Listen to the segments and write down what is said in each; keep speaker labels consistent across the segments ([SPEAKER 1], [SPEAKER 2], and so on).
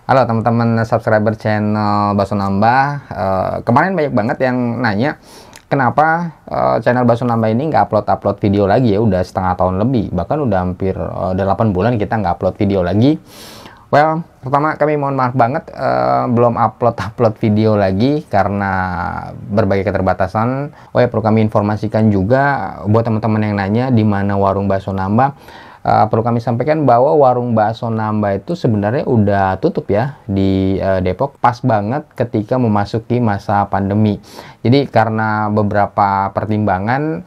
[SPEAKER 1] Halo teman-teman subscriber channel Bakso Nambah. Kemarin banyak banget yang nanya kenapa channel Bakso Nambah ini nggak upload video lagi ya. Udah setengah tahun lebih, bahkan udah hampir 8 bulan kita nggak upload video lagi. Well, pertama kami mohon maaf banget belum upload video lagi karena berbagai keterbatasan. Oh ya, perlu kami informasikan juga buat teman-teman yang nanya di mana warung Bakso Nambah. Perlu kami sampaikan bahwa warung Bakso Nambah itu sebenarnya udah tutup ya di Depok, pas banget ketika memasuki masa pandemi. Jadi karena beberapa pertimbangan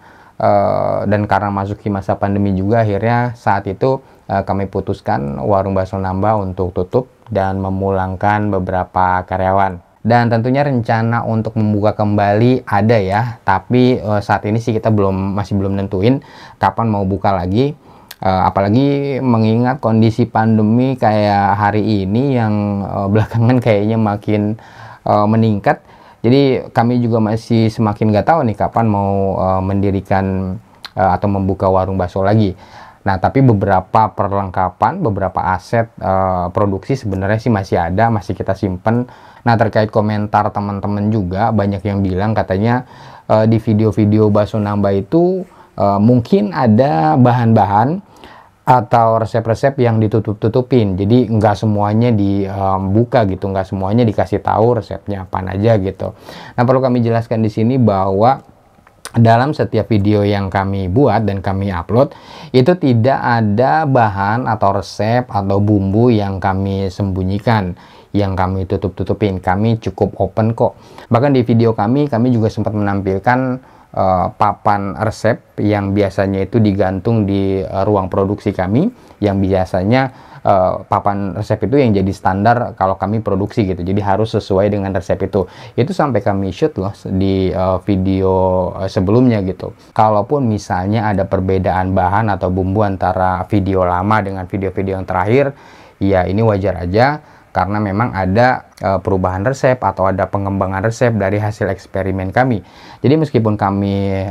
[SPEAKER 1] dan karena masuki masa pandemi juga, akhirnya saat itu kami putuskan warung Bakso Nambah untuk tutup dan memulangkan beberapa karyawan. Dan tentunya rencana untuk membuka kembali ada ya, tapi saat ini sih kita masih belum nentuin kapan mau buka lagi. Apalagi mengingat kondisi pandemi kayak hari ini yang belakangan kayaknya makin meningkat. Jadi kami juga masih semakin nggak tahu nih kapan mau mendirikan atau membuka warung bakso lagi. Nah, tapi beberapa perlengkapan, beberapa aset produksi sebenarnya sih masih ada, masih kita simpen. Nah, terkait komentar teman-teman juga banyak yang bilang katanya di video-video Bakso Nambah itu mungkin ada bahan-bahan atau resep-resep yang ditutup-tutupin, jadi nggak semuanya dibuka gitu, nggak semuanya dikasih tahu resepnya apa aja gitu. Nah, perlu kami jelaskan di sini bahwa dalam setiap video yang kami buat dan kami upload itu tidak ada bahan atau resep atau bumbu yang kami sembunyikan, yang kami tutup-tutupin. Kami cukup open kok. Bahkan di video kami juga sempat menampilkan papan resep yang biasanya itu digantung di ruang produksi kami, yang biasanya papan resep itu yang jadi standar kalau kami produksi gitu, jadi harus sesuai dengan resep itu sampai kami shoot loh di video sebelumnya gitu. Kalaupun misalnya ada perbedaan bahan atau bumbu antara video lama dengan video-video yang terakhir, ya ini wajar aja karena memang ada perubahan resep atau ada pengembangan resep dari hasil eksperimen kami. Jadi meskipun kami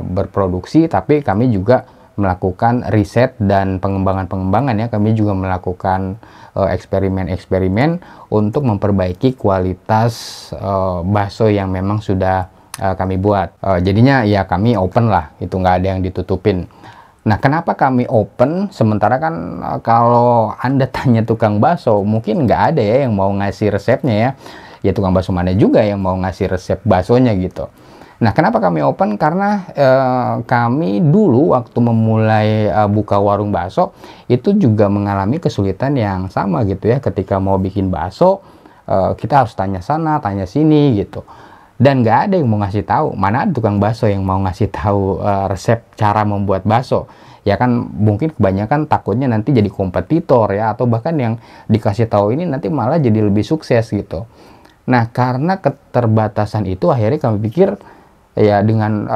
[SPEAKER 1] berproduksi, tapi kami juga melakukan riset dan pengembangan ya. Kami juga melakukan eksperimen-eksperimen untuk memperbaiki kualitas bakso yang memang sudah kami buat. Jadinya ya kami open lah, itu nggak ada yang ditutupin. Nah, kenapa kami open? Sementara kan kalau Anda tanya tukang bakso, mungkin nggak ada ya yang mau ngasih resepnya ya. Ya tukang bakso mana juga yang mau ngasih resep baksonya gitu. Nah, kenapa kami open? Karena kami dulu waktu memulai buka warung bakso, itu juga mengalami kesulitan yang sama gitu ya. Ketika mau bikin bakso, kita harus tanya sana, tanya sini gitu. Dan nggak ada yang mau ngasih tahu, mana ada tukang bakso yang mau ngasih tahu resep cara membuat bakso. Ya kan, mungkin kebanyakan takutnya nanti jadi kompetitor ya, atau bahkan yang dikasih tahu ini nanti malah jadi lebih sukses gitu. Nah, karena keterbatasan itu akhirnya kami pikir ya dengan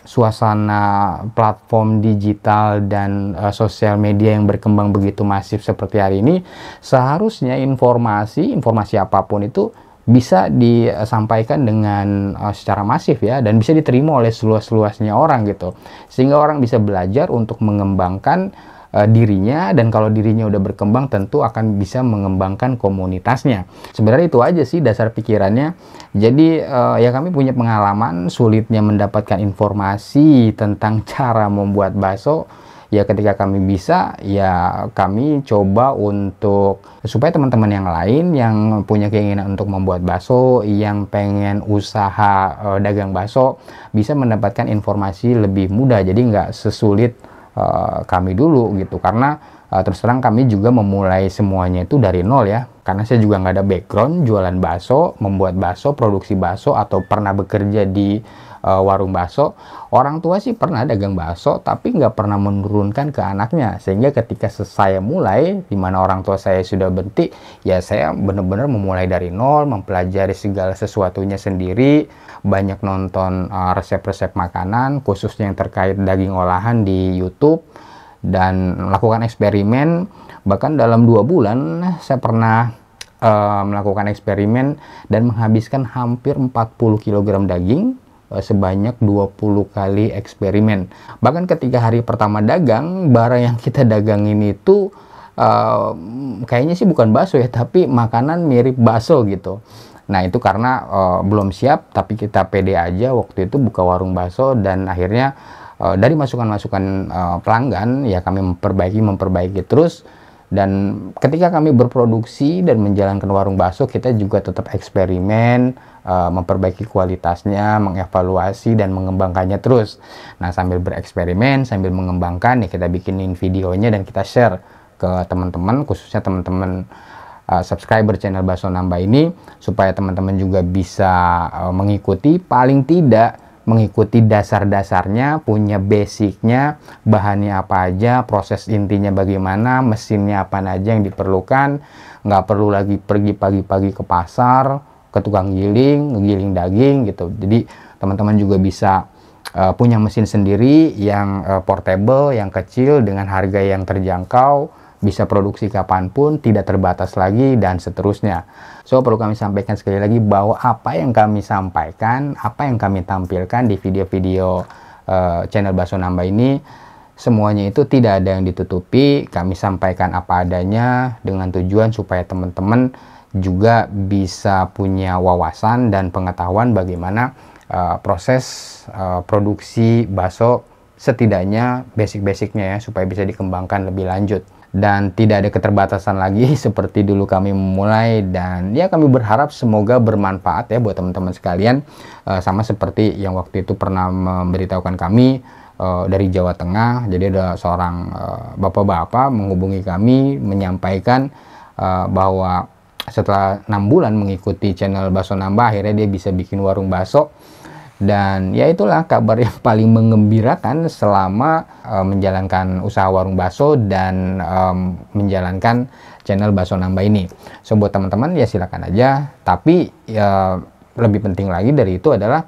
[SPEAKER 1] suasana platform digital dan sosial media yang berkembang begitu masif seperti hari ini, seharusnya informasi apapun itu bisa disampaikan dengan secara masif ya, dan bisa diterima oleh seluas-luasnya orang gitu, sehingga orang bisa belajar untuk mengembangkan dirinya, dan kalau dirinya udah berkembang tentu akan bisa mengembangkan komunitasnya. Sebenarnya itu aja sih dasar pikirannya. Jadi ya kami punya pengalaman sulitnya mendapatkan informasi tentang cara membuat bakso. Ya ketika kami bisa, ya kami coba untuk supaya teman-teman yang lain yang punya keinginan untuk membuat bakso, yang pengen usaha dagang bakso, bisa mendapatkan informasi lebih mudah. Jadi nggak sesulit kami dulu gitu, karena terus terang kami juga memulai semuanya itu dari nol ya, karena saya juga nggak ada background jualan bakso, membuat bakso, produksi bakso, atau pernah bekerja di warung bakso. Orang tua sih pernah dagang bakso, tapi nggak pernah menurunkan ke anaknya, sehingga ketika saya mulai, di mana orang tua saya sudah berhenti, ya saya benar-benar memulai dari nol, mempelajari segala sesuatunya sendiri, banyak nonton resep-resep makanan, khususnya yang terkait daging olahan di YouTube, dan melakukan eksperimen. Bahkan dalam 2 bulan saya pernah melakukan eksperimen dan menghabiskan hampir 40 kg daging sebanyak 20 kali eksperimen. Bahkan ketika hari pertama dagang, barang yang kita dagangin itu kayaknya sih bukan bakso ya, tapi makanan mirip bakso gitu. Nah itu karena belum siap, tapi kita pede aja waktu itu buka warung bakso, dan akhirnya dari masukan-masukan pelanggan ya kami memperbaiki terus. Dan ketika kami berproduksi dan menjalankan warung bakso, kita juga tetap eksperimen, memperbaiki kualitasnya, mengevaluasi dan mengembangkannya terus. Nah sambil bereksperimen, sambil mengembangkan ya kita bikinin videonya dan kita share ke teman-teman, khususnya teman-teman subscriber channel Bakso Nambah ini, supaya teman-teman juga bisa mengikuti, paling tidak mengikuti dasar-dasarnya, punya basicnya, bahannya apa aja, proses intinya bagaimana, mesinnya apa aja yang diperlukan. Nggak perlu lagi pergi pagi-pagi ke pasar, ke tukang giling daging gitu. Jadi teman-teman juga bisa punya mesin sendiri yang portable, yang kecil, dengan harga yang terjangkau, bisa produksi kapanpun, tidak terbatas lagi, dan seterusnya. So, perlu kami sampaikan sekali lagi bahwa apa yang kami sampaikan, apa yang kami tampilkan di video-video channel Bakso Nambah ini, semuanya itu tidak ada yang ditutupi. Kami sampaikan apa adanya dengan tujuan supaya teman-teman juga bisa punya wawasan dan pengetahuan bagaimana proses produksi bakso, setidaknya basic-basicnya ya, supaya bisa dikembangkan lebih lanjut. Dan tidak ada keterbatasan lagi seperti dulu kami memulai, dan ya kami berharap semoga bermanfaat ya buat teman-teman sekalian, sama seperti yang waktu itu pernah memberitahukan kami dari Jawa Tengah. Jadi ada seorang bapak-bapak menghubungi kami menyampaikan bahwa setelah 6 bulan mengikuti channel Bakso Nambah, akhirnya dia bisa bikin warung bakso. Dan ya itulah kabar yang paling menggembirakan selama menjalankan usaha warung bakso dan menjalankan channel Bakso Nambah ini. So buat teman-teman ya silakan aja, tapi ya lebih penting lagi dari itu adalah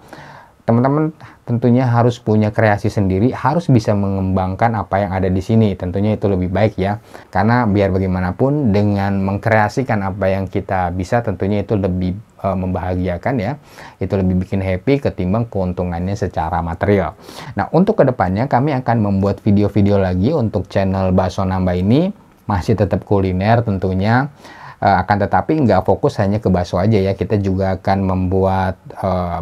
[SPEAKER 1] teman-teman tentunya harus punya kreasi sendiri, harus bisa mengembangkan apa yang ada di sini. Tentunya itu lebih baik ya, karena biar bagaimanapun dengan mengkreasikan apa yang kita bisa, tentunya itu lebih membahagiakan ya, itu lebih bikin happy ketimbang keuntungannya secara material. Nah untuk kedepannya kami akan membuat video-video lagi untuk channel Bakso Nambah ini, masih tetap kuliner tentunya, akan tetapi nggak fokus hanya ke bakso aja ya, kita juga akan membuat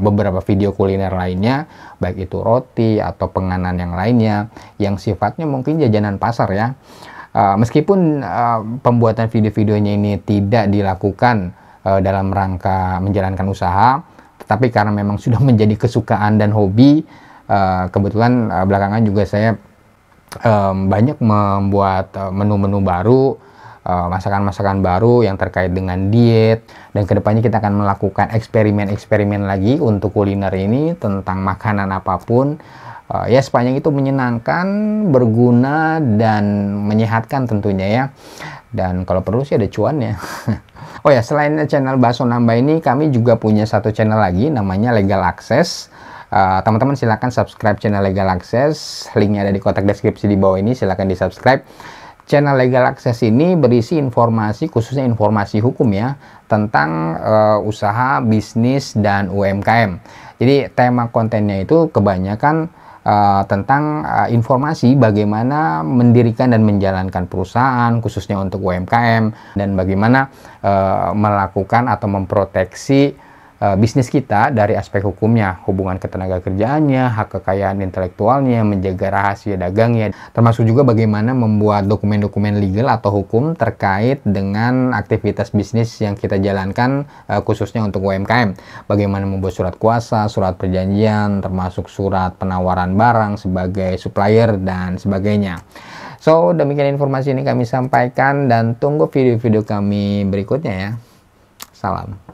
[SPEAKER 1] beberapa video kuliner lainnya, baik itu roti atau penganan yang lainnya yang sifatnya mungkin jajanan pasar ya. Meskipun pembuatan video-videonya ini tidak dilakukan dalam rangka menjalankan usaha, tetapi karena memang sudah menjadi kesukaan dan hobi, kebetulan belakangan juga saya banyak membuat menu-menu baru, masakan-masakan baru yang terkait dengan diet, dan kedepannya kita akan melakukan eksperimen-eksperimen lagi untuk kuliner ini tentang makanan apapun, ya sepanjang itu menyenangkan, berguna, dan menyehatkan tentunya ya. Dan kalau perlu sih ada cuannya. Oh ya, selain channel Bakso Nambah ini, kami juga punya satu channel lagi namanya Legal Access. Teman-teman silahkan subscribe channel Legal Access, linknya ada di kotak deskripsi di bawah ini, silahkan di subscribe. Channel Legal Access ini berisi informasi, khususnya informasi hukum ya, tentang usaha, bisnis, dan UMKM. Jadi tema kontennya itu kebanyakan tentang informasi bagaimana mendirikan dan menjalankan perusahaan, khususnya untuk UMKM, dan bagaimana melakukan atau memproteksi bisnis kita dari aspek hukumnya, hubungan ketenaga kerjaannya, hak kekayaan intelektualnya, menjaga rahasia dagangnya, termasuk juga bagaimana membuat dokumen-dokumen legal atau hukum terkait dengan aktivitas bisnis yang kita jalankan, khususnya untuk UMKM. Bagaimana membuat surat kuasa, surat perjanjian, termasuk surat penawaran barang sebagai supplier dan sebagainya. So, demikian informasi ini kami sampaikan, dan tunggu video-video kami berikutnya ya. Salam.